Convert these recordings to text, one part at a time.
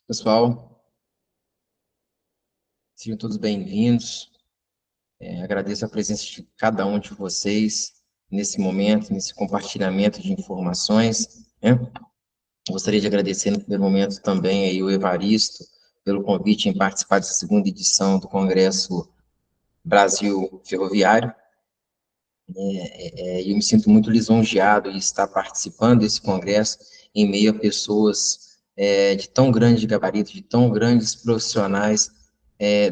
Pessoal, sejam todos bem-vindos. Agradeço a presença de cada um de vocês nesse momento, nesse compartilhamento de informações, né? Gostaria de agradecer no primeiro momento também aí o Evaristo pelo convite em participar dessa segunda edição do Congresso Brasil Ferroviário. E eu me sinto muito lisonjeado em estar participando desse congresso em meio a pessoas de tão grande gabarito, de tão grandes profissionais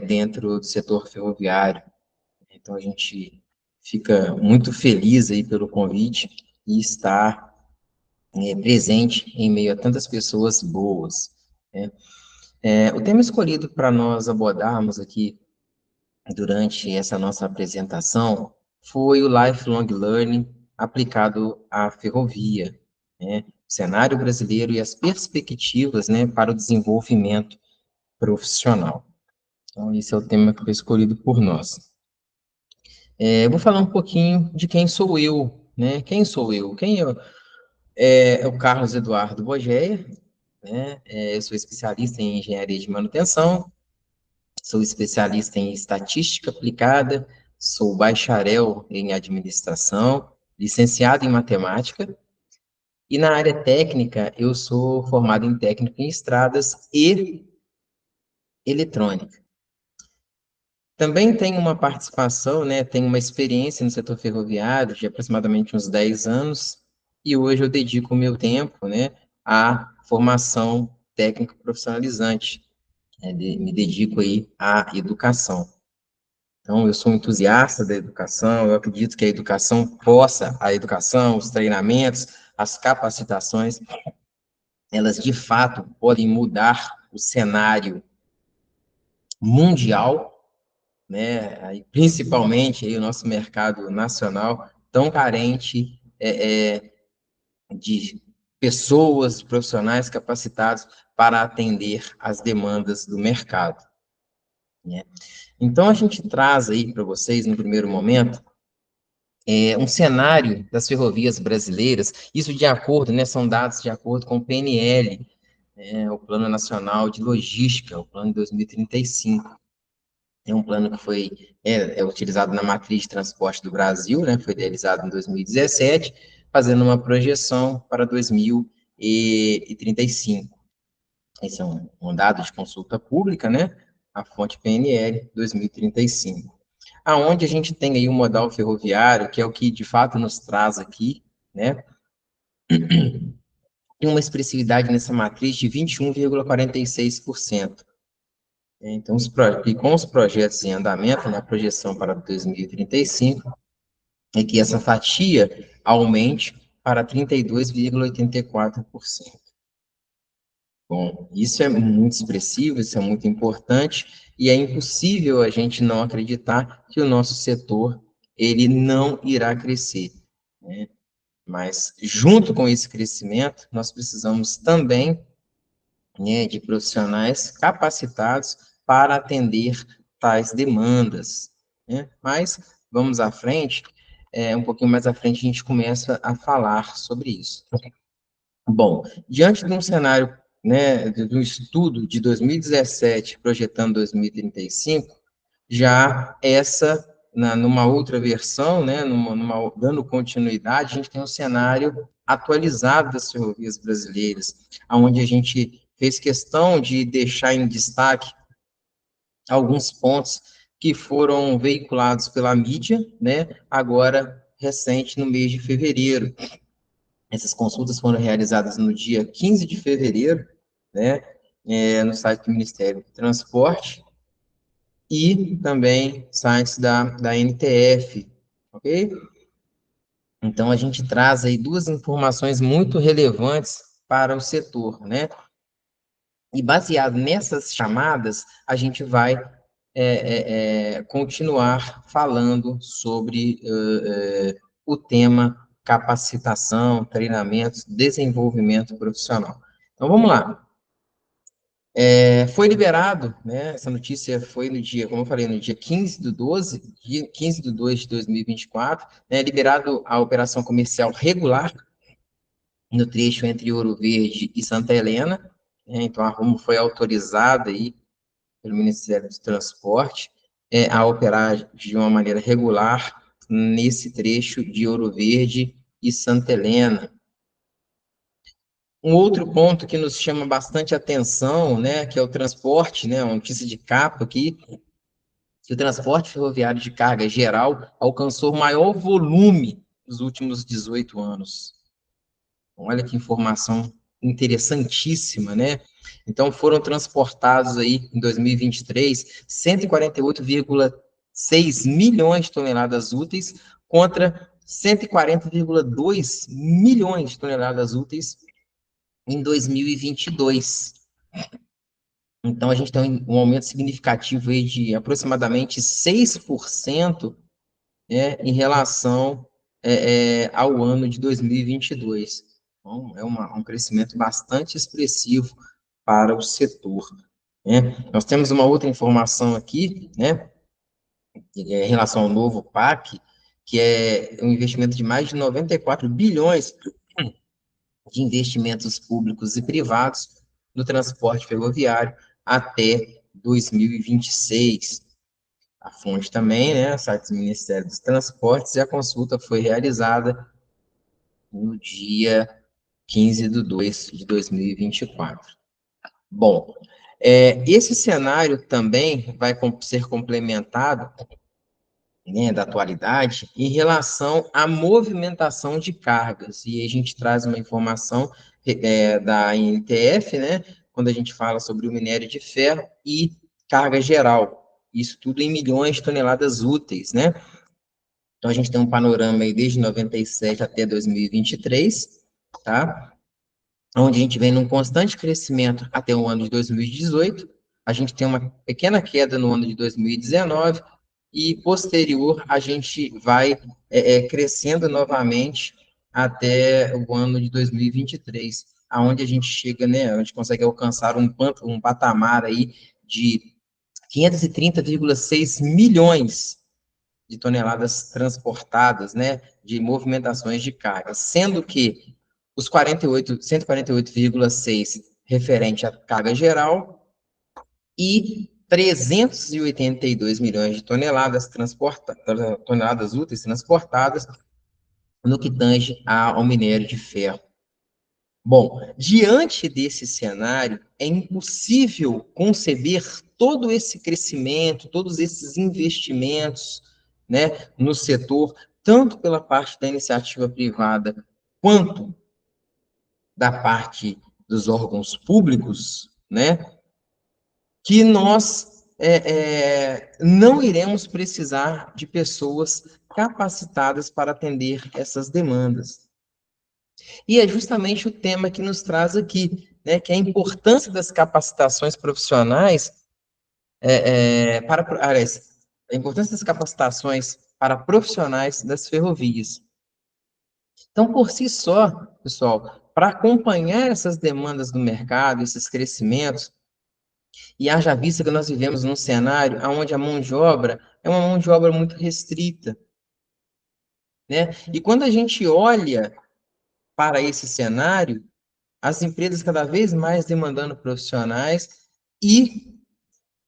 dentro do setor ferroviário. Então, a gente fica muito feliz aí pelo convite e estar presente em meio a tantas pessoas boas, né? O tema escolhido para nós abordarmos aqui durante essa nossa apresentação foi o Lifelong Learning aplicado à ferrovia, né? O cenário brasileiro e as perspectivas, né, para o desenvolvimento profissional. Então, esse é o tema que foi escolhido por nós. Eu vou falar um pouquinho de quem sou eu, né? Quem sou eu? Quem eu? É o Carlos Eduardo Bogeia, né? Eu sou especialista em engenharia de manutenção, sou especialista em estatística aplicada, sou bacharel em administração, licenciado em matemática, e na área técnica eu sou formado em técnico em estradas e eletrônica. Também tenho uma participação, né, tenho uma experiência no setor ferroviário de aproximadamente uns 10 anos, e hoje eu dedico o meu tempo, né, à formação técnico profissionalizante, me dedico aí à educação. Então, eu sou um entusiasta da educação, eu acredito que a educação, os treinamentos, as capacitações, elas de fato podem mudar o cenário mundial, né, aí, principalmente aí, o nosso mercado nacional, tão carente de pessoas, profissionais capacitados para atender às demandas do mercado, né? Então, a gente traz aí para vocês, no primeiro momento, um cenário das ferrovias brasileiras, isso de acordo, né, são dados de acordo com o PNL, o Plano Nacional de Logística, o Plano de 2035. É um plano que foi utilizado na Matriz de Transporte do Brasil, né, foi idealizado em 2017, fazendo uma projeção para 2035. Esse é um dado de consulta pública, né, a fonte PNL 2035. Aonde a gente tem aí o modal ferroviário, que é o que de fato nos traz aqui, né, tem uma expressividade nessa matriz de 21,46%. Então, e com os projetos em andamento, né, a projeção para 2035, é que essa fatia aumente para 32,84%. Bom, isso é muito expressivo, isso é muito importante, e é impossível a gente não acreditar que o nosso setor, ele não irá crescer, né? Mas, junto com esse crescimento, nós precisamos também, né, de profissionais capacitados para atender tais demandas, né? Mas, vamos à frente, um pouquinho mais à frente a gente começa a falar sobre isso. Bom, diante de um cenário, né, do estudo de 2017 projetando 2035, já numa outra versão, né, dando continuidade, a gente tem um cenário atualizado das ferrovias brasileiras, onde a gente fez questão de deixar em destaque alguns pontos que foram veiculados pela mídia, né, agora recente, no mês de fevereiro. Essas consultas foram realizadas no dia 15 de fevereiro, né, no site do Ministério do Transporte e também sites da NTF, ok? Então, a gente traz aí duas informações muito relevantes para o setor, né? E baseado nessas chamadas, a gente vai continuar falando sobre o tema capacitação, treinamentos, desenvolvimento profissional. Então, vamos lá. Foi liberado, né, essa notícia foi no dia, como eu falei, no dia 15 de 2 de 2024, né, liberado a operação comercial regular no trecho entre Ouro Verde e Santa Helena, Então, a Rumo foi autorizada aí pelo Ministério do Transporte a operar de uma maneira regular nesse trecho de Ouro Verde e Santa Helena. Um outro ponto que nos chama bastante atenção, né, que é o transporte, né, uma notícia de capa aqui, que o transporte ferroviário de carga geral alcançou o maior volume nos últimos 18 anos. Olha que informação interessantíssima, né? Então, foram transportados aí, em 2023, 148,6 milhões de toneladas úteis contra 140,2 milhões de toneladas úteis em 2022. Então, a gente tem um aumento significativo aí de aproximadamente 6%, né, em relação ao ano de 2022. Então, é um crescimento bastante expressivo para o setor, né? Nós temos uma outra informação aqui, né, em relação ao novo PAC, que é um investimento de mais de 94 bilhões de investimentos públicos e privados no transporte ferroviário até 2026. A fonte também, né, site do Ministério dos Transportes, e a consulta foi realizada no dia 15 de 2 de 2024. Bom, esse cenário também vai ser complementado, né, da atualidade em relação à movimentação de cargas. E a gente traz uma informação da INTF, né, quando a gente fala sobre o minério de ferro e carga geral. Isso tudo em milhões de toneladas úteis, né? Então, a gente tem um panorama aí desde 97 até 2023, tá? Onde a gente vem num constante crescimento até o ano de 2018, a gente tem uma pequena queda no ano de 2019, e posterior a gente vai crescendo novamente até o ano de 2023, aonde a gente chega, né, a gente consegue alcançar um patamar aí de 530,6 milhões de toneladas transportadas, né, de movimentações de carga, sendo que os 148,6 referente à carga geral e 382 milhões de toneladas úteis transportadas no que tange ao minério de ferro. Bom, diante desse cenário, é impossível conceber todo esse crescimento, todos esses investimentos, né, no setor, tanto pela parte da iniciativa privada, quanto da parte dos órgãos públicos, né, que nós não iremos precisar de pessoas capacitadas para atender essas demandas. E é justamente o tema que nos traz aqui, né, que é a importância das capacitações profissionais aliás, a importância das capacitações para profissionais das ferrovias. Então, por si só, pessoal, para acompanhar essas demandas do mercado, esses crescimentos, e haja vista que nós vivemos num cenário onde a mão de obra é uma mão de obra muito restrita, né? E quando a gente olha para esse cenário, as empresas cada vez mais demandando profissionais e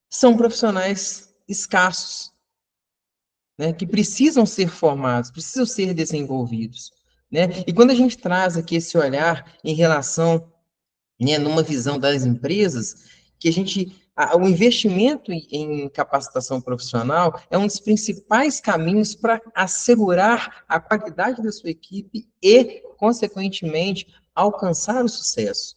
são profissionais escassos, né? Que precisam ser formados, precisam ser desenvolvidos, né? E quando a gente traz aqui esse olhar em relação, né, numa visão das empresas, que o investimento em capacitação profissional é um dos principais caminhos para assegurar a qualidade da sua equipe e, consequentemente, alcançar o sucesso.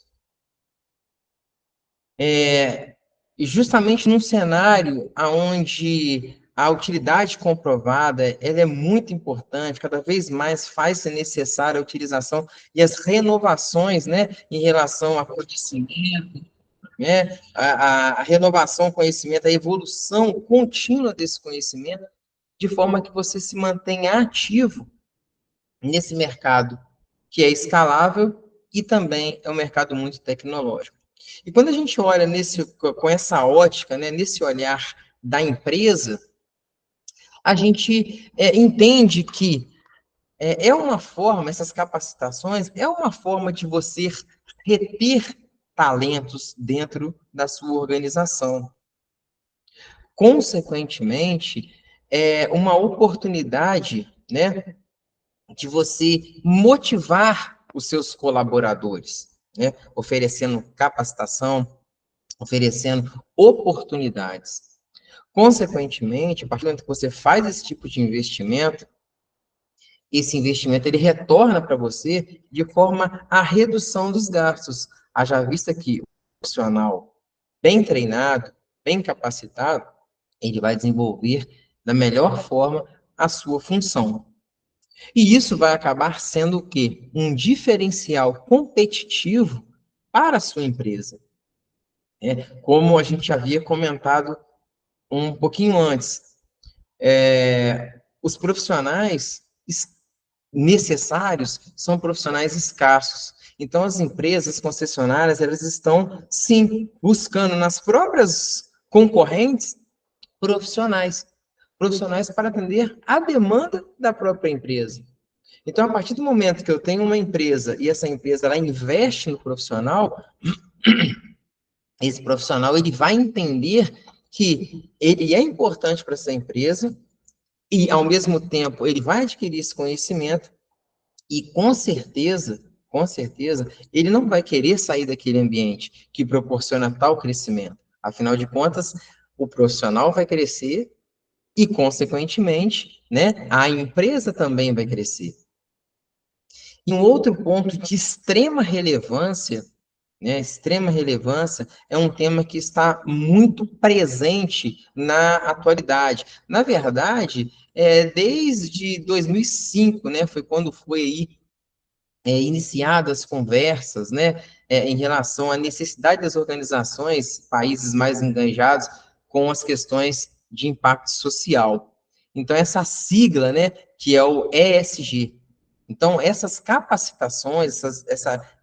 E justamente num cenário onde a utilidade comprovada ela é muito importante, cada vez mais faz-se necessária a utilização e as renovações, né, em relação ao conhecimento, né, a renovação do conhecimento, a evolução contínua desse conhecimento, de forma que você se mantenha ativo nesse mercado que é escalável e também é um mercado muito tecnológico. E quando a gente olha com essa ótica, né, nesse olhar da empresa, a gente entende que essas capacitações é uma forma de você reter talentos dentro da sua organização. Consequentemente, é uma oportunidade, né, de você motivar os seus colaboradores, né, oferecendo capacitação, oferecendo oportunidades. Consequentemente, a partir do momento que você faz esse tipo de investimento, esse investimento ele retorna para você de forma à redução dos gastos. Haja vista que o profissional bem treinado, bem capacitado, ele vai desenvolver da melhor forma a sua função. E isso vai acabar sendo o quê? Um diferencial competitivo para a sua empresa. Como a gente havia comentado um pouquinho antes, os profissionais necessários são profissionais escassos. Então, as empresas concessionárias, elas estão, sim, buscando nas próprias concorrentes profissionais, profissionais para atender a demanda da própria empresa. Então, a partir do momento que eu tenho uma empresa e essa empresa ela investe no profissional, esse profissional ele vai entender que ele é importante para essa empresa e, ao mesmo tempo, ele vai adquirir esse conhecimento e, com certeza, ele não vai querer sair daquele ambiente que proporciona tal crescimento. Afinal de contas, o profissional vai crescer e, consequentemente, né, a empresa também vai crescer. E um outro ponto de extrema relevância, né, extrema relevância, é um tema que está muito presente na atualidade. Na verdade, desde 2005, né, foi quando foi aí iniciadas conversas, né, em relação à necessidade das organizações, países mais engajados com as questões de impacto social. Então, essa sigla, né, que é o ESG. Então, essas capacitações,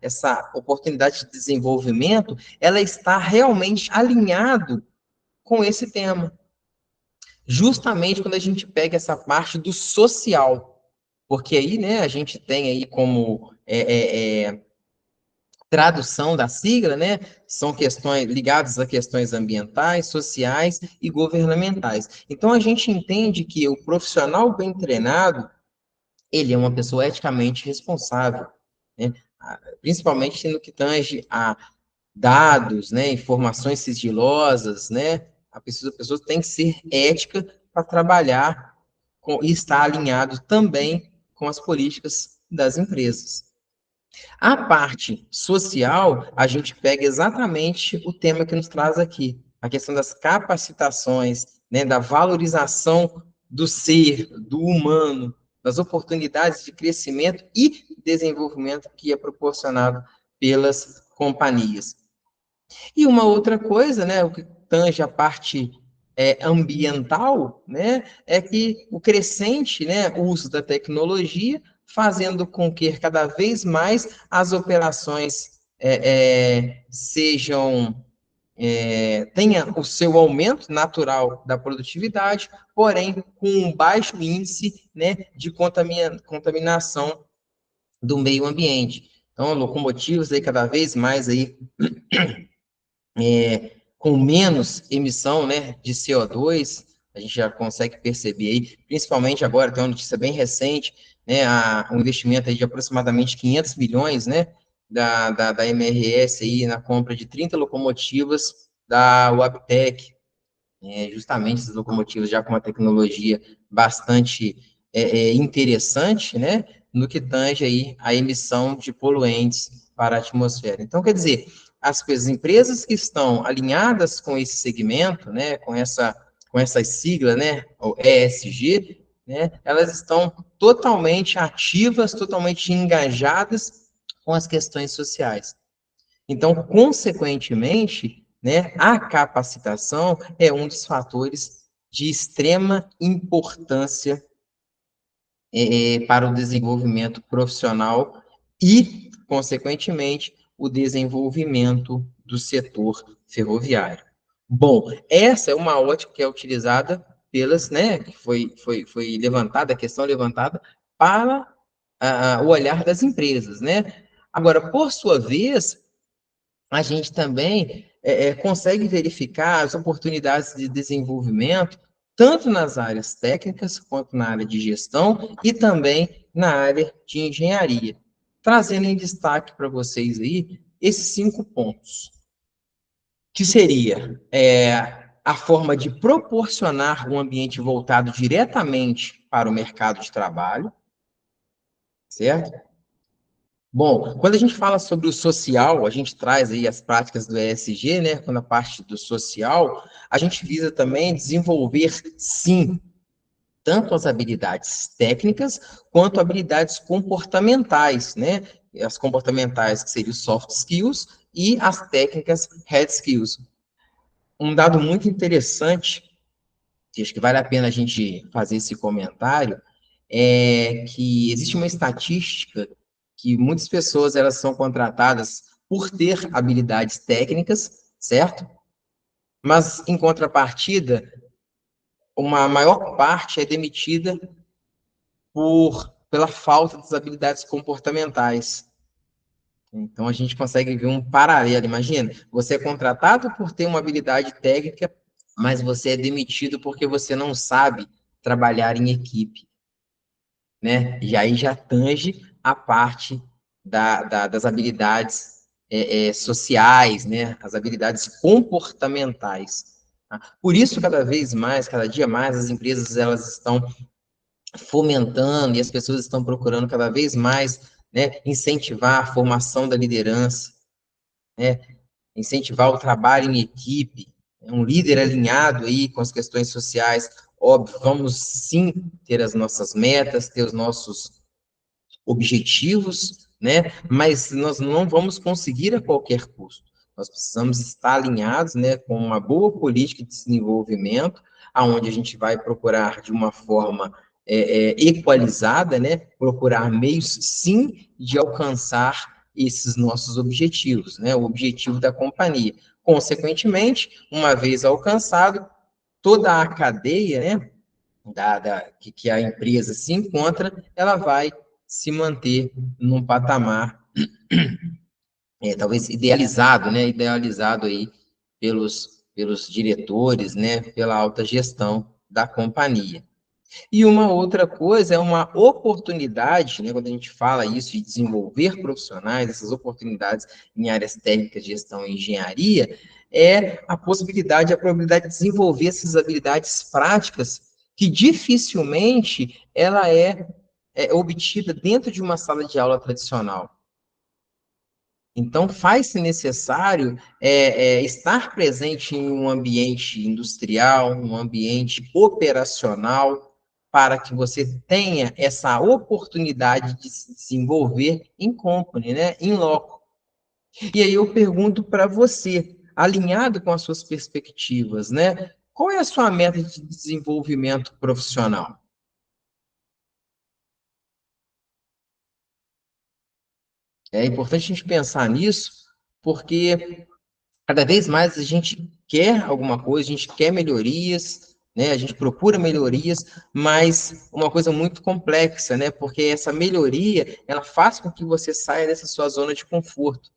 essa oportunidade de desenvolvimento, ela está realmente alinhado com esse tema. Justamente quando a gente pega essa parte do social, porque aí, né, a gente tem aí como tradução da sigla, né, são questões ligadas a questões ambientais, sociais e governamentais. Então, a gente entende que o profissional bem treinado, ele é uma pessoa eticamente responsável, né, principalmente no que tange a dados, né, informações sigilosas, né, a pessoa tem que ser ética para trabalhar e estar alinhado também com as políticas das empresas. A parte social, a gente pega exatamente o tema que nos traz aqui, a questão das capacitações, né, da valorização do ser, do humano, das oportunidades de crescimento e desenvolvimento que é proporcionado pelas companhias. E uma outra coisa, né, o que tange a parte ambiental, né, é que o crescente, né, uso da tecnologia, fazendo com que cada vez mais as operações sejam tenha o seu aumento natural da produtividade, porém com um baixo índice, né, de contaminação do meio ambiente. Então, locomotivas aí cada vez mais aí com menos emissão, né, de CO2, a gente já consegue perceber aí, principalmente agora, tem uma notícia bem recente, né, um investimento aí de aproximadamente 500 milhões, né, da MRS aí na compra de 30 locomotivas da Wabtec, justamente essas locomotivas já com uma tecnologia bastante interessante, né, no que tange aí a emissão de poluentes para a atmosfera. Então, quer dizer, as empresas que estão alinhadas com esse segmento, né, com essa sigla, né, o ESG, né, elas estão totalmente ativas, totalmente engajadas com as questões sociais. Então, consequentemente, né, a capacitação é um dos fatores de extrema importância para o desenvolvimento profissional e, consequentemente, o desenvolvimento do setor ferroviário. Bom, essa é uma ótica que é utilizada pelas, né, que foi levantada, a questão levantada para o olhar das empresas, né? Agora, por sua vez, a gente também consegue verificar as oportunidades de desenvolvimento, tanto nas áreas técnicas, quanto na área de gestão, e também na área de engenharia. Trazendo em destaque para vocês aí esses 5 pontos, que seria a forma de proporcionar um ambiente voltado diretamente para o mercado de trabalho, certo? Bom, quando a gente fala sobre o social, a gente traz aí as práticas do ESG, né? Quando a parte do social, a gente visa também desenvolver, sim, tanto as habilidades técnicas quanto habilidades comportamentais, né? As comportamentais, que seriam soft skills, e as técnicas hard skills. Um dado muito interessante, que acho que vale a pena a gente fazer esse comentário, é que existe uma estatística que muitas pessoas elas são contratadas por ter habilidades técnicas, certo? Mas, em contrapartida, uma maior parte é demitida pela falta das habilidades comportamentais. Então, a gente consegue ver um paralelo. Imagina, você é contratado por ter uma habilidade técnica, mas você é demitido porque você não sabe trabalhar em equipe, né? E aí já tange a parte das habilidades sociais, né? As habilidades comportamentais. Tá? Por isso, cada vez mais, cada dia mais, as empresas elas estão fomentando e as pessoas estão procurando cada vez mais, né, incentivar a formação da liderança, né, incentivar o trabalho em equipe, um líder alinhado aí com as questões sociais. Óbvio, vamos sim ter as nossas metas, ter os nossos objetivos, né? Mas nós não vamos conseguir a qualquer custo. Nós precisamos estar alinhados, né, com uma boa política de desenvolvimento, aonde a gente vai procurar de uma forma equalizada, né, procurar meios, sim, de alcançar esses nossos objetivos, né, o objetivo da companhia. Consequentemente, uma vez alcançado, toda a cadeia, né, que a empresa se encontra, ela vai se manter num patamar, talvez idealizado, né? Idealizado aí pelos diretores, né? Pela alta gestão da companhia. E uma outra coisa é uma oportunidade, né, quando a gente fala isso de desenvolver profissionais, essas oportunidades em áreas técnicas, gestão e engenharia, é a possibilidade, a probabilidade de desenvolver essas habilidades práticas que dificilmente ela é obtida dentro de uma sala de aula tradicional. Então, faz-se necessário estar presente em um ambiente industrial, um ambiente operacional, para que você tenha essa oportunidade de se desenvolver em company, né, em loco. E aí eu pergunto para você, alinhado com as suas perspectivas, né, qual é a sua meta de desenvolvimento profissional? É importante a gente pensar nisso, porque cada vez mais a gente quer alguma coisa, a gente quer melhorias, né? A gente procura melhorias, mas uma coisa muito complexa, né? Porque essa melhoria, ela faz com que você saia dessa sua zona de conforto,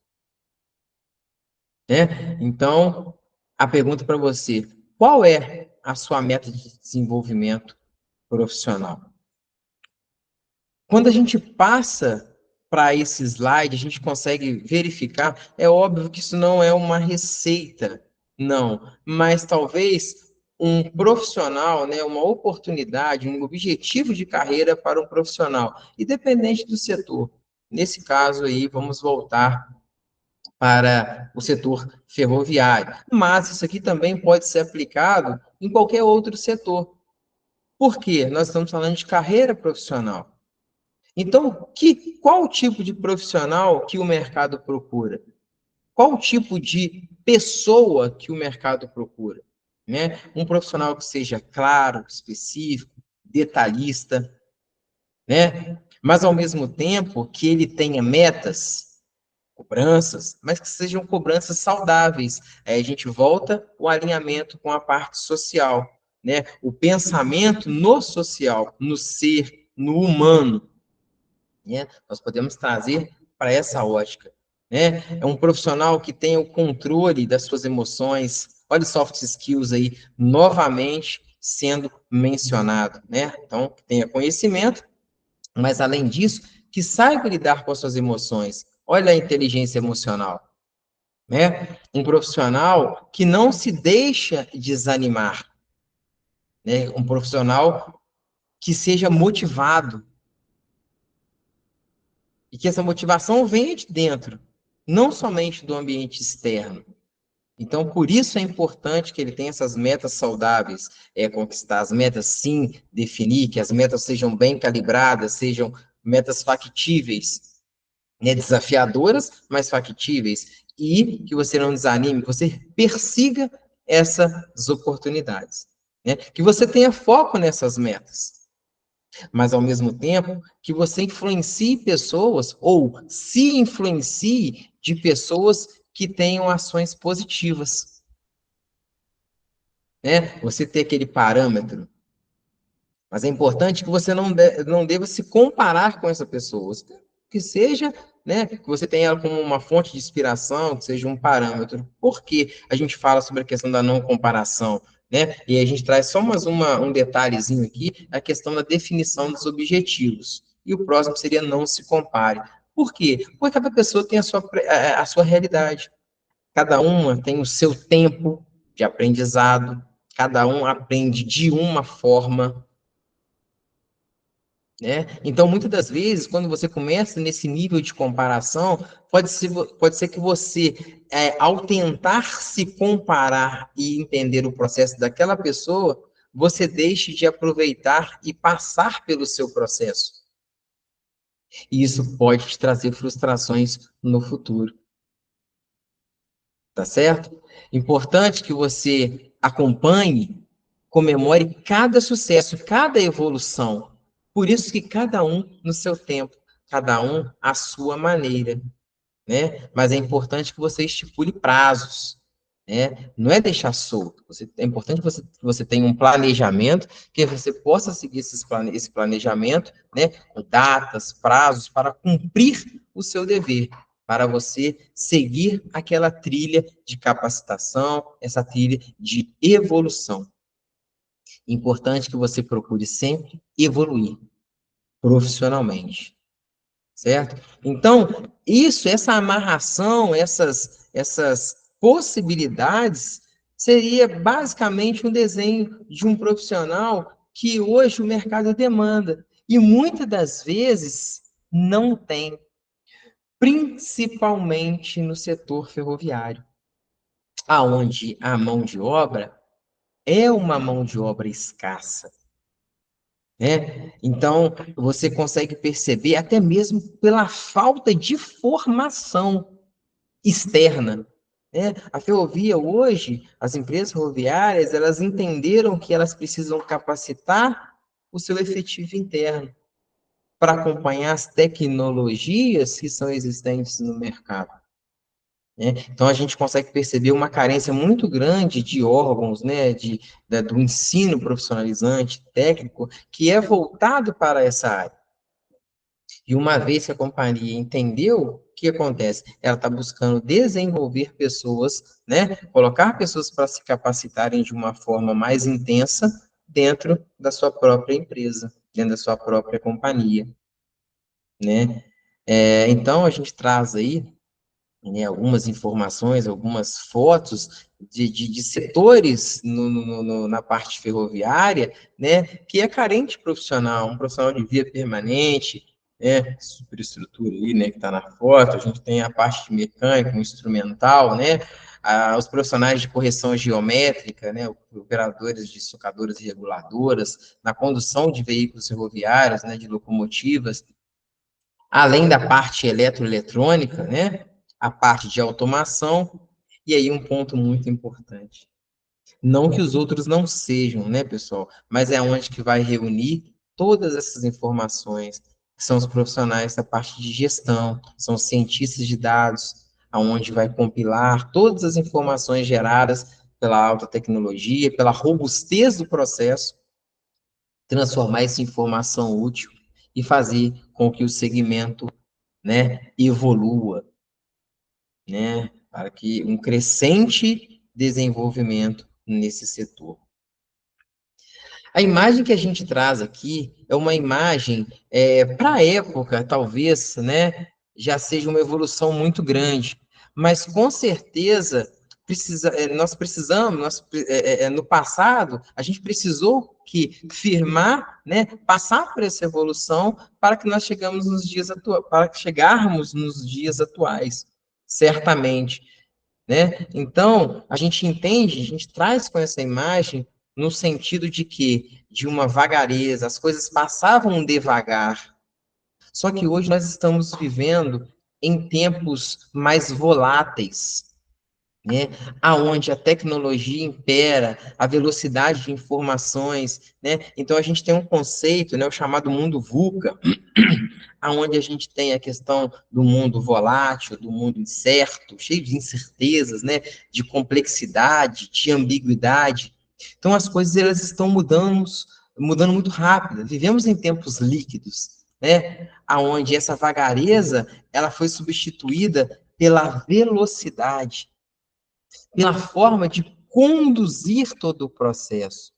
né? Então, a pergunta para você, qual é a sua meta de desenvolvimento profissional? Quando a gente passa para esse slide, a gente consegue verificar, é óbvio que isso não é uma receita, não, mas talvez um profissional, né, uma oportunidade, um objetivo de carreira para um profissional, independente do setor. Nesse caso aí, vamos voltar para o setor ferroviário, mas isso aqui também pode ser aplicado em qualquer outro setor. Por quê? Nós estamos falando de carreira profissional. Então, qual o tipo de profissional que o mercado procura? Qual o tipo de pessoa que o mercado procura? Né? Um profissional que seja claro, específico, detalhista, né? Mas ao mesmo tempo que ele tenha metas, cobranças, mas que sejam cobranças saudáveis. Aí a gente volta o alinhamento com a parte social, né? O pensamento no social, no ser, no humano, né? Nós podemos trazer para essa ótica. né? É um profissional que tem o controle das suas emoções. Olha os soft skills aí, novamente sendo mencionado, né? Então, que tenha conhecimento, mas além disso, que saiba lidar com as suas emoções. Olha a inteligência emocional, né? Um profissional que não se deixa desanimar, né? Um profissional que seja motivado e que essa motivação venha de dentro, não somente do ambiente externo. Então, por isso é importante que ele tenha essas metas saudáveis, conquistar as metas, sim, definir que as metas sejam bem calibradas, sejam metas factíveis, né, desafiadoras, mas factíveis, e que você não desanime, que você persiga essas oportunidades, né? Que você tenha foco nessas metas, mas ao mesmo tempo que você influencie pessoas ou se influencie de pessoas que tenham ações positivas, né? Você ter aquele parâmetro, mas é importante que você não deva se comparar com essa pessoa, que seja, né, que você tenha ela como uma fonte de inspiração, que seja um parâmetro. Por que a gente fala sobre a questão da não comparação, né? E a gente traz só um detalhezinho aqui, a questão da definição dos objetivos. E o próximo seria não se compare. Por quê? Porque cada pessoa tem a sua realidade. Cada uma tem o seu tempo de aprendizado, cada um aprende de uma forma, né? Então, muitas das vezes, quando você começa nesse nível de comparação, pode ser que você, ao tentar se comparar e entender o processo daquela pessoa, você deixe de aproveitar e passar pelo seu processo. E isso pode te trazer frustrações no futuro, tá certo? Importante que você acompanhe, comemore cada sucesso, cada evolução. Por isso que cada um no seu tempo, cada um à sua maneira, né? Mas é importante que você estipule prazos, né? Não é deixar solto. É importante que você tenha um planejamento, que você possa seguir esse planejamento, né? Com datas, prazos, para cumprir o seu dever, para você seguir aquela trilha de capacitação, essa trilha de evolução. Importante que você procure sempre evoluir profissionalmente, certo? Então, essa amarração, essas possibilidades, seria basicamente um desenho de um profissional que hoje o mercado demanda, e muitas das vezes não tem, principalmente no setor ferroviário, aonde a mão de obra é uma mão de obra escassa, né? Então, você consegue perceber até mesmo pela falta de formação externa, né? A ferrovia hoje, as empresas ferroviárias, elas entenderam que elas precisam capacitar o seu efetivo interno para acompanhar as tecnologias que são existentes no mercado, né? Então, a gente consegue perceber uma carência muito grande de órgãos, né, do ensino profissionalizante, técnico, que é voltado para essa área. E uma vez que a companhia entendeu, o que acontece? Ela está buscando desenvolver pessoas, né, colocar pessoas para se capacitarem de uma forma mais intensa dentro da sua própria empresa, dentro da sua própria companhia, né? Então, a gente traz aí, né, algumas informações, algumas fotos de setores na parte ferroviária, né, que é carente de profissional, um profissional de via permanente, né, superestrutura aí, né, que está na foto, a gente tem a parte de mecânico, instrumental, né, os profissionais de correção geométrica, né, operadores de socadoras e reguladoras, na condução de veículos ferroviários, né, de locomotivas, além da parte eletroeletrônica, né, a parte de automação, e aí um ponto muito importante. Não que os outros não sejam, né, pessoal, mas é onde que vai reunir todas essas informações, que são os profissionais da parte de gestão, são os cientistas de dados, aonde vai compilar todas as informações geradas pela alta tecnologia, pela robustez do processo, transformar essa informação útil e fazer com que o segmento, né, evolua. né, para que um crescente desenvolvimento nesse setor. A imagem que a gente traz aqui é uma imagem, para a época, talvez, né, já seja uma evolução muito grande, mas com certeza nós precisamos, no passado, a gente precisou que firmar, né, passar por essa evolução para que nós chegamos nos dias para que chegarmos nos dias atuais, certamente, né? Então, a gente entende, a gente traz com essa imagem no sentido de que, de uma vagareza, as coisas passavam devagar. Só que hoje nós estamos vivendo em tempos mais voláteis, né? Aonde a tecnologia impera, a velocidade de informações, né? Então a gente tem um conceito, né, o chamado mundo VUCA, aonde a gente tem a questão do mundo volátil, do mundo incerto, cheio de incertezas, né, de complexidade, de ambiguidade. Então as coisas elas estão mudando muito rápido. Vivemos em tempos líquidos, né, aonde essa vagareza ela foi substituída pela velocidade, pela forma de conduzir todo o processo.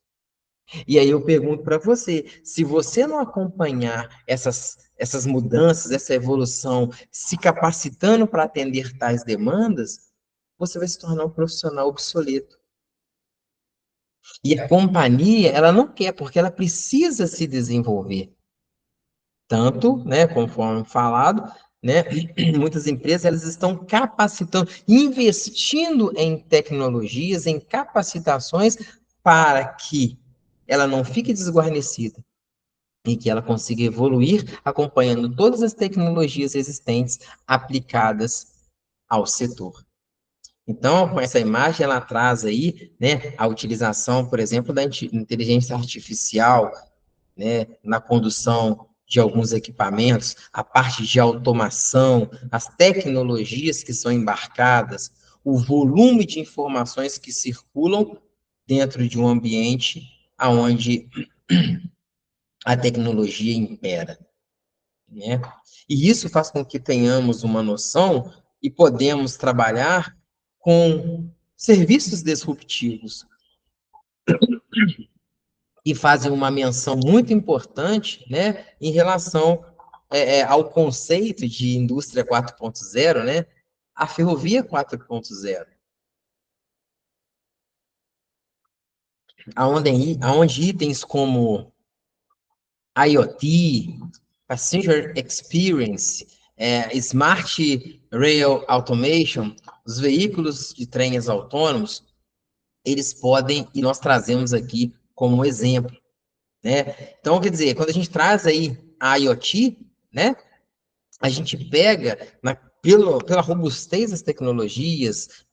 E aí eu pergunto para você, se você não acompanhar essas mudanças, essa evolução, se capacitando para atender tais demandas, você vai se tornar um profissional obsoleto. E a companhia, ela não quer, porque ela precisa se desenvolver. Tanto, né, conforme falado, né, muitas empresas elas estão capacitando, investindo em tecnologias, em capacitações para que ela não fique desguarnecida e que ela consiga evoluir acompanhando todas as tecnologias existentes aplicadas ao setor. Então, com essa imagem, ela traz aí, né, a utilização, por exemplo, da inteligência artificial, né, na condução de alguns equipamentos, a parte de automação, as tecnologias que são embarcadas, o volume de informações que circulam dentro de um ambiente onde a tecnologia impera, né? E isso faz com que tenhamos uma noção e podemos trabalhar com serviços disruptivos, que fazem uma menção muito importante, né, em relação ao conceito de indústria 4.0, né, a ferrovia 4.0, aonde itens como IoT, Passenger Experience, Smart Rail Automation, os veículos de trens autônomos, eles podem, e nós trazemos aqui como exemplo, né? Então, quer dizer, quando a gente traz aí a IoT, né, a gente pega pela robustez das tecnologias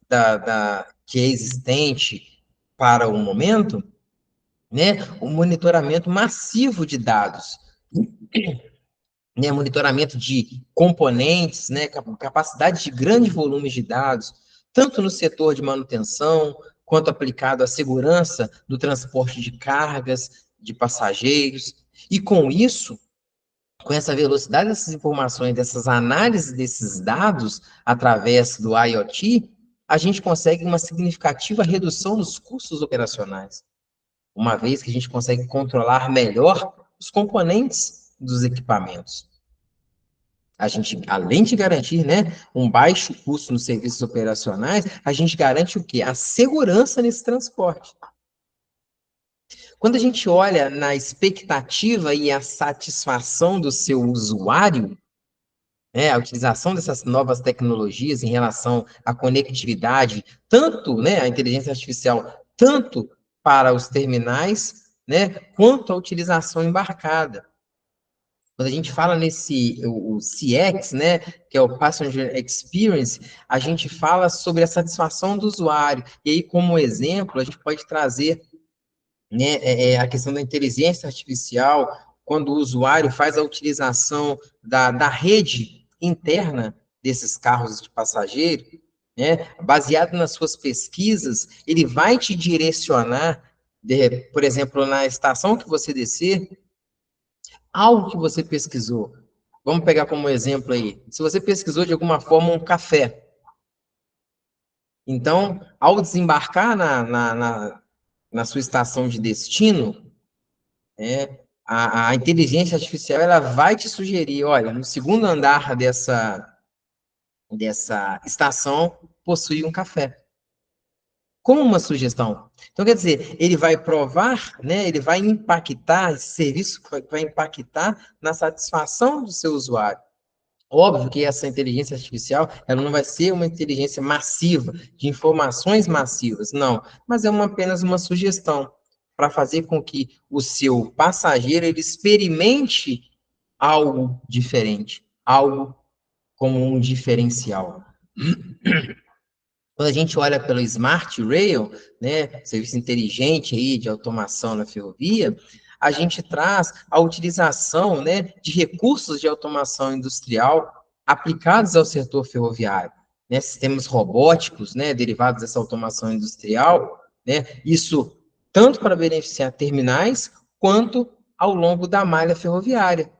que é existente para o momento, né, o monitoramento massivo de dados, né, monitoramento de componentes, né, capacidade de grandes volumes de dados, tanto no setor de manutenção, quanto aplicado à segurança do transporte de cargas, de passageiros, e com isso, com essa velocidade dessas informações, dessas análises desses dados através do IoT, a gente consegue uma significativa redução nos custos operacionais, uma vez que a gente consegue controlar melhor os componentes dos equipamentos. A gente, além de garantir, né, um baixo custo nos serviços operacionais, a gente garante o quê? A segurança nesse transporte. Quando a gente olha na expectativa e a satisfação do seu usuário, né, a utilização dessas novas tecnologias em relação à conectividade, tanto, né, a inteligência artificial, tanto para os terminais, né, quanto a utilização embarcada. Quando a gente fala o CX, né, que é o Passenger Experience, a gente fala sobre a satisfação do usuário. E aí, como exemplo, a gente pode trazer, né, a questão da inteligência artificial, quando o usuário faz a utilização da rede interna desses carros de passageiro, né, baseado nas suas pesquisas, ele vai te direcionar, por exemplo, na estação que você descer, algo que você pesquisou. Vamos pegar como exemplo aí. Se você pesquisou de alguma forma um café, Então, ao desembarcar na sua estação de destino, a inteligência artificial ela vai te sugerir, olha, no segundo andar dessa estação possui um café. Como uma sugestão. Então, quer dizer, ele vai provar, né, ele vai impactar, esse serviço vai impactar na satisfação do seu usuário. Óbvio que essa inteligência artificial, ela não vai ser uma inteligência massiva, de informações massivas, não, mas é apenas uma sugestão para fazer com que o seu passageiro ele experimente algo diferente, algo como um diferencial. Quando a gente olha pelo Smart Rail, né, serviço inteligente aí de automação na ferrovia, a gente traz a utilização, né, de recursos de automação industrial aplicados ao setor ferroviário, né, sistemas robóticos, né, derivados dessa automação industrial, né, isso tanto para beneficiar terminais quanto ao longo da malha ferroviária.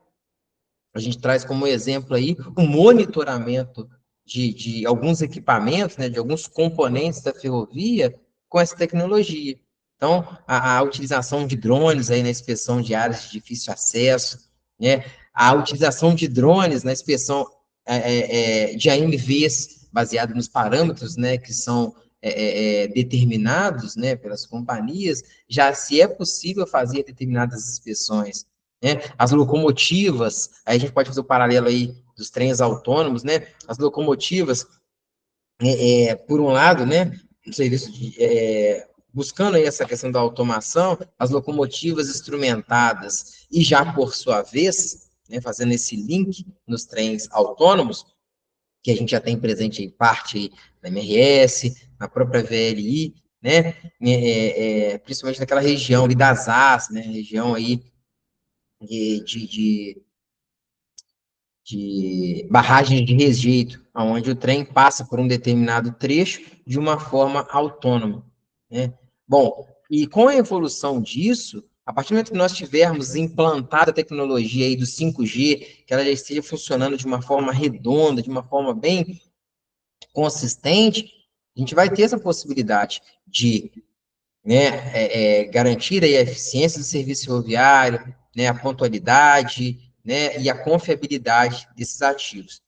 A gente traz como exemplo aí o monitoramento de alguns equipamentos, né, de alguns componentes da ferrovia com essa tecnologia. Então, a utilização de drones aí na inspeção de áreas de difícil acesso, né, a utilização de drones na inspeção de AMVs, baseado nos parâmetros, né, que são determinados, né, pelas companhias, já se é possível fazer determinadas inspeções, né? As locomotivas, aí a gente pode fazer o paralelo aí dos trens autônomos, né? As locomotivas, por um lado, né? Um serviço buscando aí essa questão da automação, as locomotivas instrumentadas e já por sua vez, né, fazendo esse link nos trens autônomos, que a gente já tem presente em parte aí na MRS, na própria VLI, né? Principalmente naquela região ali das AS, né? Região aí de barragens de rejeito, onde o trem passa por um determinado trecho de uma forma autônoma, né? Bom, e com a evolução disso, a partir do momento que nós tivermos implantado a tecnologia aí do 5G, que ela já esteja funcionando de uma forma redonda, de uma forma bem consistente, a gente vai ter essa possibilidade de, né, garantir aí a eficiência do serviço ferroviário, né, a pontualidade, né, e a confiabilidade desses ativos.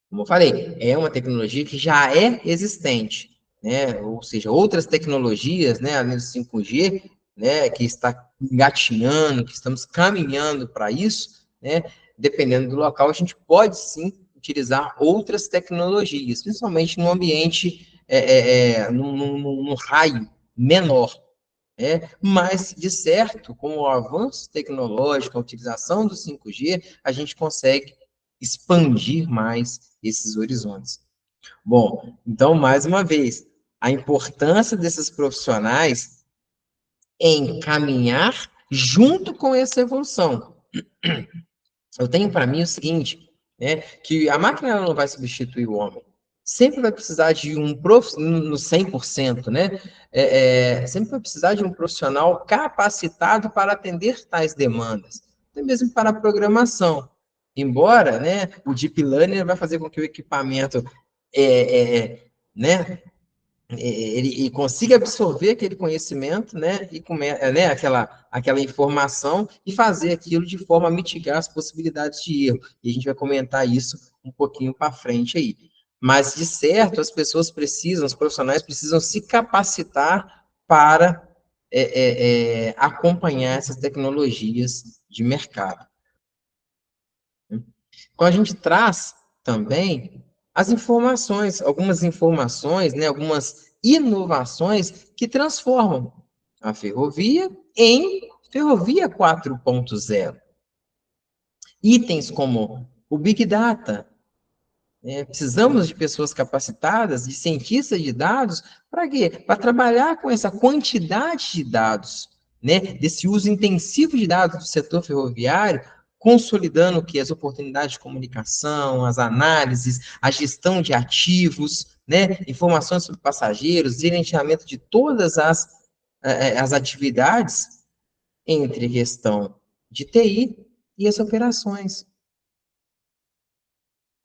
Como eu falei, é uma tecnologia que já é existente, né, ou seja, outras tecnologias, né, além do 5G, né, que está engatinhando, que estamos caminhando para isso, né, dependendo do local, a gente pode sim utilizar outras tecnologias, principalmente no ambiente, num raio menor, mas, de certo, com o avanço tecnológico, a utilização do 5G, a gente consegue expandir mais esses horizontes. Bom, então, mais uma vez, a importância desses profissionais em caminhar junto com essa evolução. Eu tenho para mim o seguinte, né, que a máquina não vai substituir o homem. Sempre vai precisar de um profissional, no 100%, né? Sempre vai precisar de um profissional capacitado para atender tais demandas, até mesmo para a programação. Embora, né, o Deep Learning vai fazer com que o equipamento né, ele consiga absorver aquele conhecimento, né, né, aquela informação e fazer aquilo de forma a mitigar as possibilidades de erro. E a gente vai comentar isso um pouquinho para frente aí. Mas, de certo, as pessoas precisam, os profissionais precisam se capacitar para acompanhar essas tecnologias de mercado. Então, a gente traz também as informações, algumas informações, né, algumas inovações que transformam a ferrovia em ferrovia 4.0. Itens como o Big Data, né? Precisamos de pessoas capacitadas, de cientistas de dados, para quê? Para trabalhar com essa quantidade de dados, né? Desse uso intensivo de dados do setor ferroviário, consolidando que as oportunidades de comunicação, as análises, a gestão de ativos, né? Informações sobre passageiros, gerenciamento de todas as atividades entre questão de TI e as operações.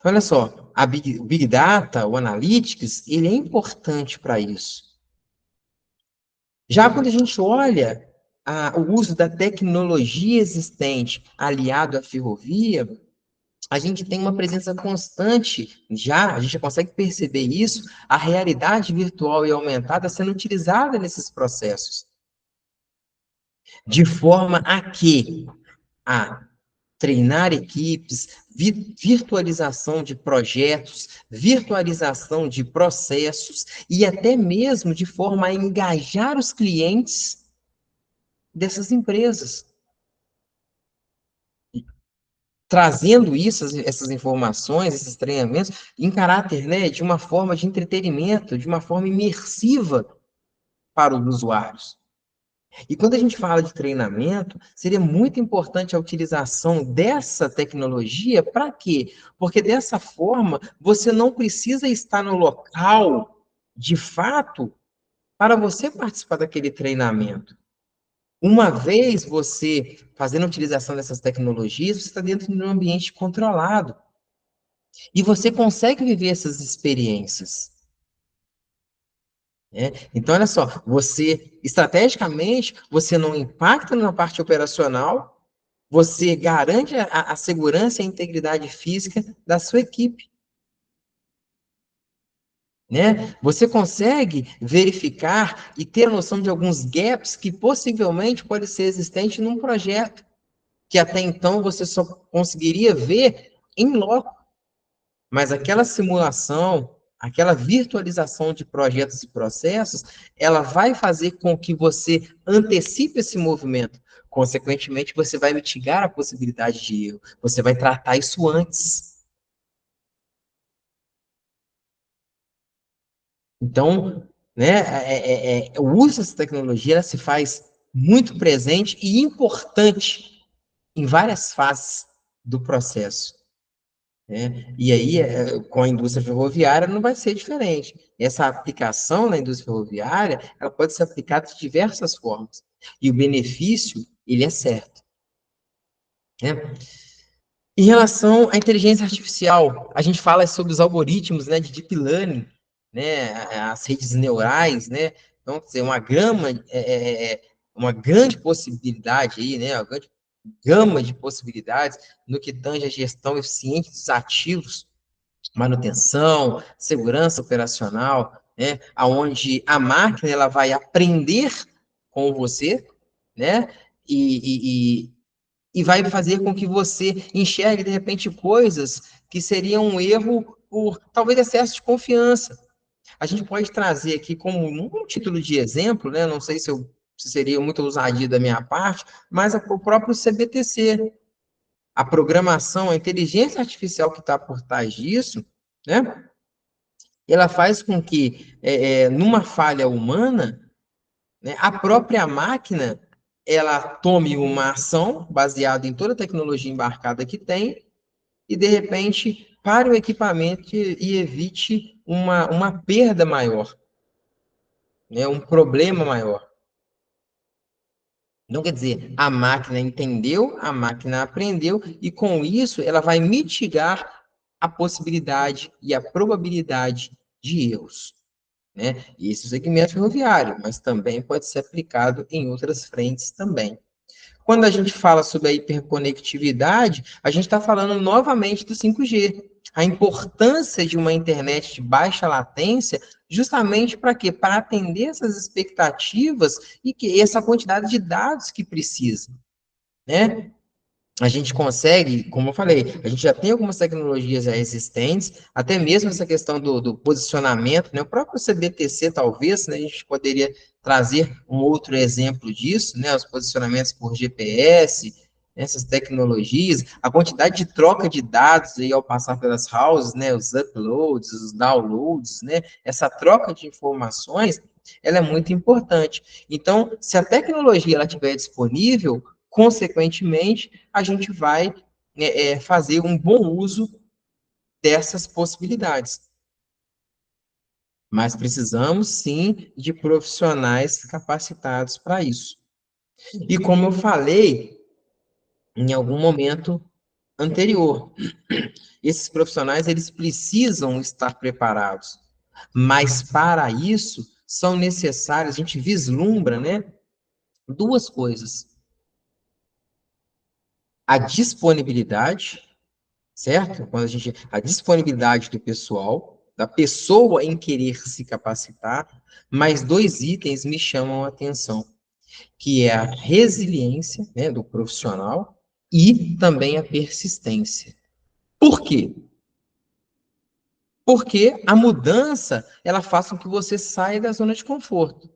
Então, olha só, o Big Data, o Analytics, ele é importante para isso. Já quando a gente olha o uso da tecnologia existente aliado à ferrovia, a gente tem uma presença constante, a gente já consegue perceber isso, a realidade virtual e aumentada sendo utilizada nesses processos, de forma a treinar equipes, virtualização de projetos, virtualização de processos e até mesmo de forma a engajar os clientes dessas empresas, trazendo isso, essas informações, esses treinamentos, em caráter, né, de uma forma de entretenimento, de uma forma imersiva para os usuários. E quando a gente fala de treinamento, seria muito importante a utilização dessa tecnologia para quê? Porque dessa forma, você não precisa estar no local, de fato, para você participar daquele treinamento. Uma vez você fazendo a utilização dessas tecnologias, você está dentro de um ambiente controlado. E você consegue viver essas experiências. Né? Então, olha só, você, estrategicamente, você não impacta na parte operacional, você garante a segurança e a integridade física da sua equipe. Né? Você consegue verificar e ter noção de alguns gaps que possivelmente podem ser existentes num projeto, que até então você só conseguiria ver em loco. Mas aquela simulação, aquela virtualização de projetos e processos, ela vai fazer com que você antecipe esse movimento. Consequentemente, você vai mitigar a possibilidade de erro. Você vai tratar isso antes. Então, né, o uso dessa tecnologia ela se faz muito presente e importante em várias fases do processo. Né? E aí, com a indústria ferroviária, não vai ser diferente. Essa aplicação na indústria ferroviária, ela pode ser aplicada de diversas formas. E o benefício, ele é certo. Né? Em relação à inteligência artificial, a gente fala sobre os algoritmos, né, de deep learning, né, as redes neurais, né, então, quer dizer, uma grande possibilidade aí, né, uma grande gama de possibilidades no que tange a gestão eficiente dos ativos, manutenção, segurança operacional, né, aonde a máquina ela vai aprender com você, né, e, e vai fazer com que você enxergue, de repente, coisas que seriam um erro por, talvez, excesso de confiança. A gente pode trazer aqui como um título de exemplo, né? Não sei se seria muito ousadia da minha parte, mas o próprio CBTC, a programação, a inteligência artificial que está por trás disso, né? Ela faz com que, numa falha humana, né, a própria máquina ela tome uma ação baseada em toda a tecnologia embarcada que tem e, de repente, pare o equipamento e evite uma perda maior, né, um problema maior. Não quer dizer, a máquina entendeu, a máquina aprendeu, e com isso ela vai mitigar a possibilidade e a probabilidade de erros. Né? Isso é o segmento ferroviário, mas também pode ser aplicado em outras frentes também. Quando a gente fala sobre a hiperconectividade, a gente está falando novamente do 5G. A importância de uma internet de baixa latência, justamente para quê? Para atender essas expectativas e que essa quantidade de dados que precisa, né? A gente consegue, como eu falei, a gente já tem algumas tecnologias já existentes, até mesmo essa questão do posicionamento, né? O próprio CBTC, talvez, né? A gente poderia trazer um outro exemplo disso, né? Os posicionamentos por GPS, essas tecnologias, a quantidade de troca de dados aí ao passar pelas houses, né? Os uploads, os downloads, né? Essa troca de informações, ela é muito importante. Então, se a tecnologia ela estiver disponível, consequentemente, a gente vai fazer um bom uso dessas possibilidades. Mas precisamos, sim, de profissionais capacitados para isso. E como eu falei em algum momento anterior, Esses profissionais, eles precisam estar preparados, mas para isso são necessárias, a gente vislumbra, né, duas coisas: a disponibilidade, certo? A disponibilidade do pessoal, da pessoa em querer se capacitar, mas dois itens me chamam a atenção, que é a resiliência, né, do profissional e também a persistência. Por quê? Porque a mudança, ela faz com que você saia da zona de conforto,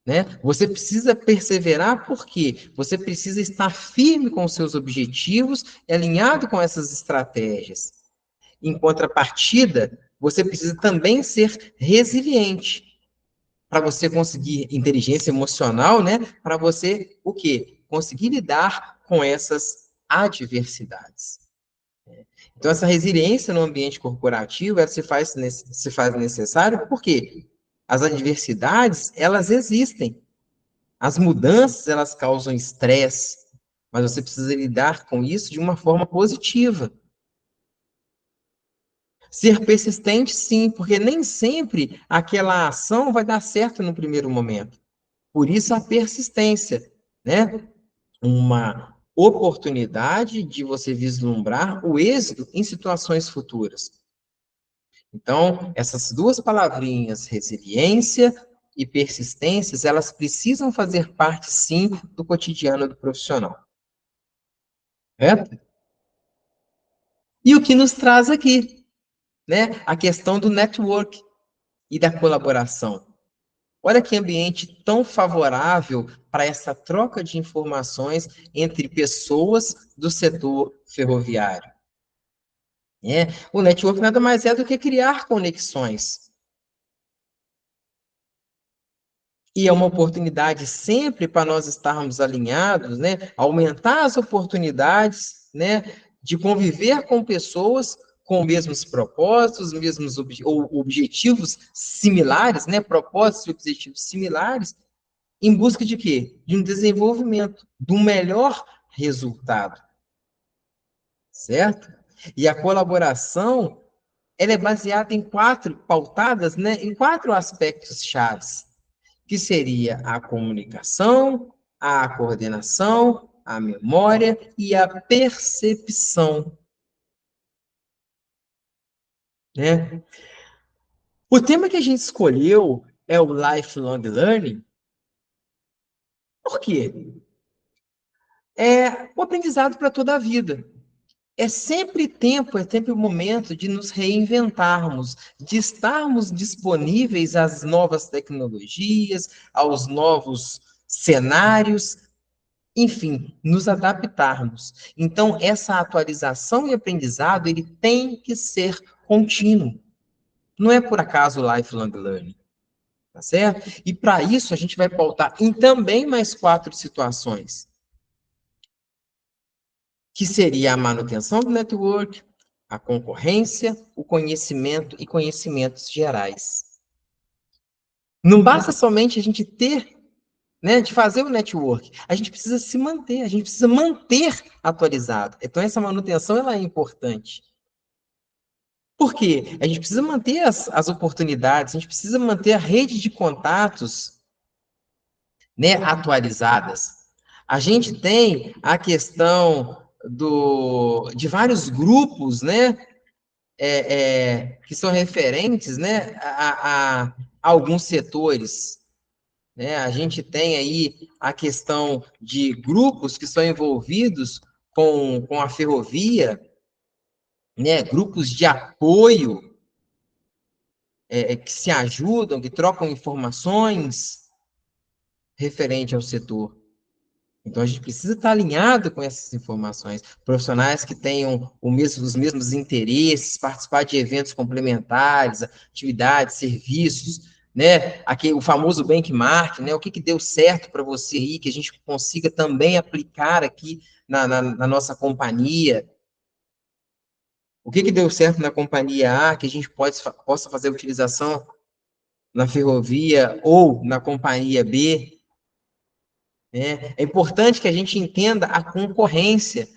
né? Você precisa perseverar porque você precisa estar firme com os seus objetivos e alinhado com essas estratégias. Em contrapartida, você precisa também ser resiliente para você conseguir inteligência emocional, né? Para você o quê? Conseguir lidar com essas adversidades. Então, essa resiliência no ambiente corporativo, ela se faz necessário porque as adversidades, elas existem. As mudanças, elas causam estresse, mas você precisa lidar com isso de uma forma positiva. Ser persistente, sim, porque nem sempre aquela ação vai dar certo no primeiro momento. Por isso a persistência, né? Uma oportunidade de você vislumbrar o êxito em situações futuras. Então, essas duas palavrinhas, resiliência e persistências, elas precisam fazer parte, sim, do cotidiano do profissional. Certo? E o que nos traz aqui, né? A questão do network e da colaboração. Olha que ambiente tão favorável para essa troca de informações entre pessoas do setor ferroviário. Né? O network nada mais é do que criar conexões. E é uma oportunidade sempre para nós estarmos alinhados, né? Aumentar as oportunidades, né? De conviver com pessoas com os mesmos propósitos, mesmos objetivos similares, né? Propósitos e objetivos similares, em busca de quê? De um desenvolvimento, de um melhor resultado, certo? E a colaboração, ela é baseada em pautadas, né? Em quatro aspectos chaves, que seria a comunicação, a coordenação, a memória e a percepção, né? O tema que a gente escolheu é o lifelong learning. Por quê? É o aprendizado para toda a vida. É sempre tempo, é sempre o momento de nos reinventarmos, de estarmos disponíveis às novas tecnologias, aos novos cenários, enfim, nos adaptarmos. Então, essa atualização e aprendizado, ele tem que ser contínuo. Não é por acaso o lifelong learning, tá certo? E para isso, a gente vai pautar em também mais quatro situações, que seria a manutenção do network, a concorrência, o conhecimento e conhecimentos gerais. Não basta somente a gente ter, né, de fazer o network, a gente precisa se manter, a gente precisa manter atualizado. Então, essa manutenção ela é importante. Por quê? A gente precisa manter as oportunidades, a gente precisa manter a rede de contatos, né, atualizadas. A gente tem a questão de vários grupos, né, que são referentes, né, a alguns setores, né? A gente tem aí a questão de grupos que estão envolvidos com a ferrovia, né, grupos de apoio, que se ajudam, que trocam informações referente ao setor. Então, a gente precisa estar alinhado com essas informações. Profissionais que tenham os mesmos interesses, participar de eventos complementares, atividades, serviços, né? Aqui, o famoso benchmark, né? O que deu certo para você aí, que a gente consiga também aplicar aqui na nossa companhia. O que deu certo na companhia A, que a gente possa fazer utilização na ferrovia ou na companhia B, né? É importante que a gente entenda a concorrência,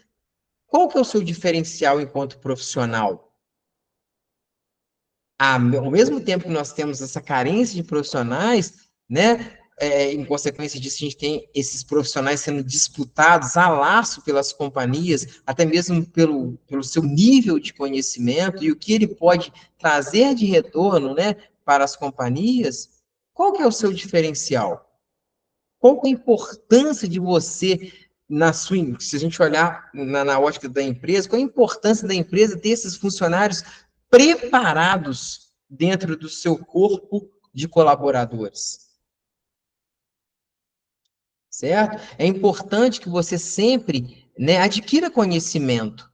Qual que é o seu diferencial enquanto profissional? Ao mesmo tempo que nós temos essa carência de profissionais, né, em consequência disso, a gente tem esses profissionais sendo disputados a laço pelas companhias, até mesmo pelo seu nível de conhecimento e o que ele pode trazer de retorno, né, para as companhias. Qual que é o seu diferencial? Qual que é a importância de você, se a gente olhar na ótica da empresa, qual a importância da empresa ter esses funcionários preparados dentro do seu corpo de colaboradores? Certo? É importante que você sempre, né, adquira conhecimento,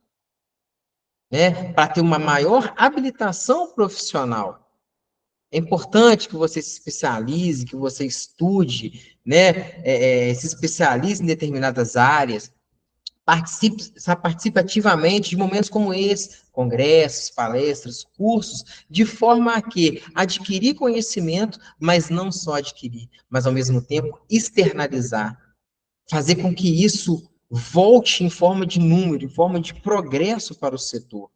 né, para ter uma maior habilitação profissional. É importante que você se especialize, que você estude, né, se especialize em determinadas áreas, participe ativamente de momentos como esse, congressos, palestras, cursos, de forma a que adquirir conhecimento, mas não só adquirir, mas ao mesmo tempo externalizar, fazer com que isso volte em forma de número, em forma de progresso para o setor.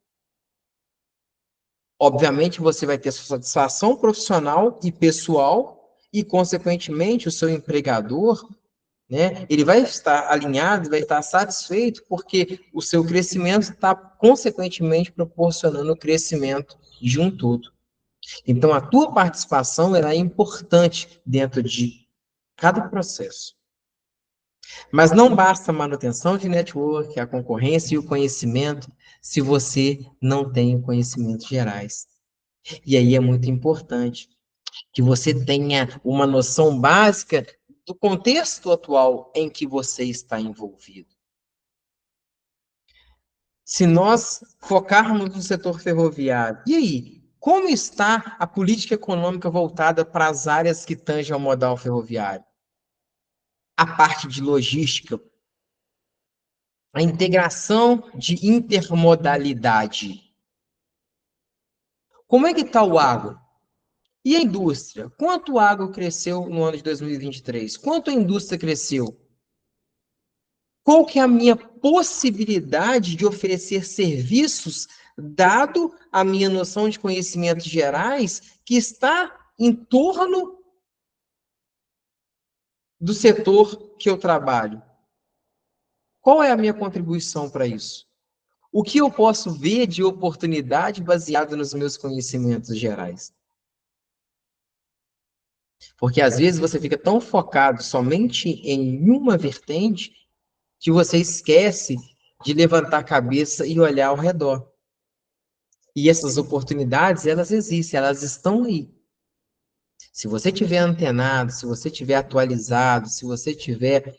Obviamente, você vai ter sua satisfação profissional e pessoal, e, consequentemente, o seu empregador, né, ele vai estar alinhado, vai estar satisfeito, porque o seu crescimento está, consequentemente, proporcionando o crescimento de um todo. Então, a tua participação ela é importante dentro de cada processo. Mas não basta a manutenção de network, a concorrência e o conhecimento, se você não tem conhecimentos gerais. E aí é muito importante que você tenha uma noção básica do contexto atual em que você está envolvido. Se nós focarmos no setor ferroviário, e aí? Como está a política econômica voltada para as áreas que tangem ao modal ferroviário? A parte de logística, a integração de intermodalidade. Como é que está o agro? E a indústria? Quanto o agro cresceu no ano de 2023? Quanto a indústria cresceu? Qual que é a minha possibilidade de oferecer serviços, dado a minha noção de conhecimentos gerais, que está em torno do setor que eu trabalho? Qual é a minha contribuição para isso? O que eu posso ver de oportunidade baseado nos meus conhecimentos gerais? Porque às vezes você fica tão focado somente em uma vertente que você esquece de levantar a cabeça e olhar ao redor. E essas oportunidades, elas existem, elas estão aí. Se você tiver antenado, se você tiver atualizado, se você tiver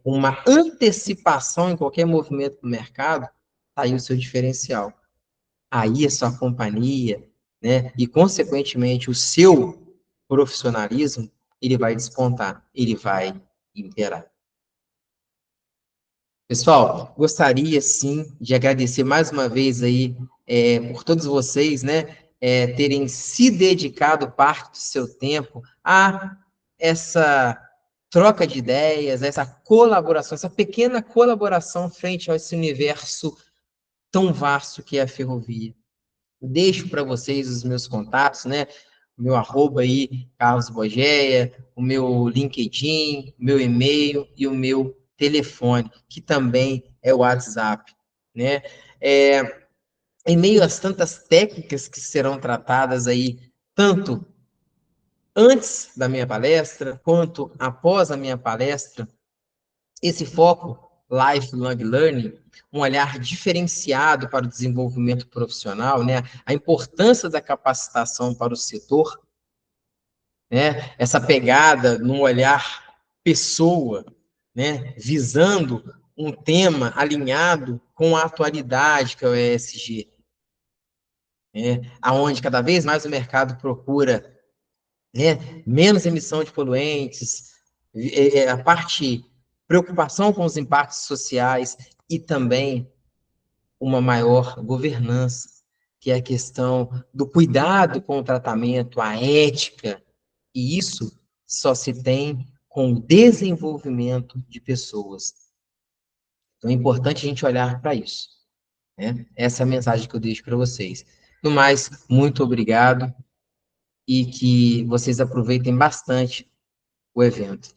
uma antecipação em qualquer movimento do mercado, tá aí o seu diferencial. Aí a sua companhia, né, e consequentemente o seu profissionalismo, ele vai despontar, ele vai imperar. Pessoal, gostaria sim de agradecer mais uma vez aí por todos vocês, né, terem se dedicado parte do seu tempo a essa troca de ideias, essa colaboração, essa pequena colaboração frente a esse universo tão vasto que é a ferrovia. Deixo para vocês os meus contatos, né? O meu arroba aí, Carlos Bogeia, o meu LinkedIn, o meu e-mail e o meu telefone, que também é o WhatsApp, né? Em meio às tantas técnicas que serão tratadas aí, tanto antes da minha palestra, quanto após a minha palestra, esse foco lifelong learning, um olhar diferenciado para o desenvolvimento profissional, né? A importância da capacitação para o setor, né? Essa pegada num olhar pessoa, né? Visando um tema alinhado com a atualidade que é o ESG, né? Aonde cada vez mais o mercado procura, né, menos emissão de poluentes, a parte preocupação com os impactos sociais e também uma maior governança, que é a questão do cuidado com o tratamento, a ética, e isso só se tem com o desenvolvimento de pessoas. Então, é importante a gente olhar para isso, né? Essa é a mensagem que eu deixo para vocês. No mais, muito obrigado e que vocês aproveitem bastante o evento.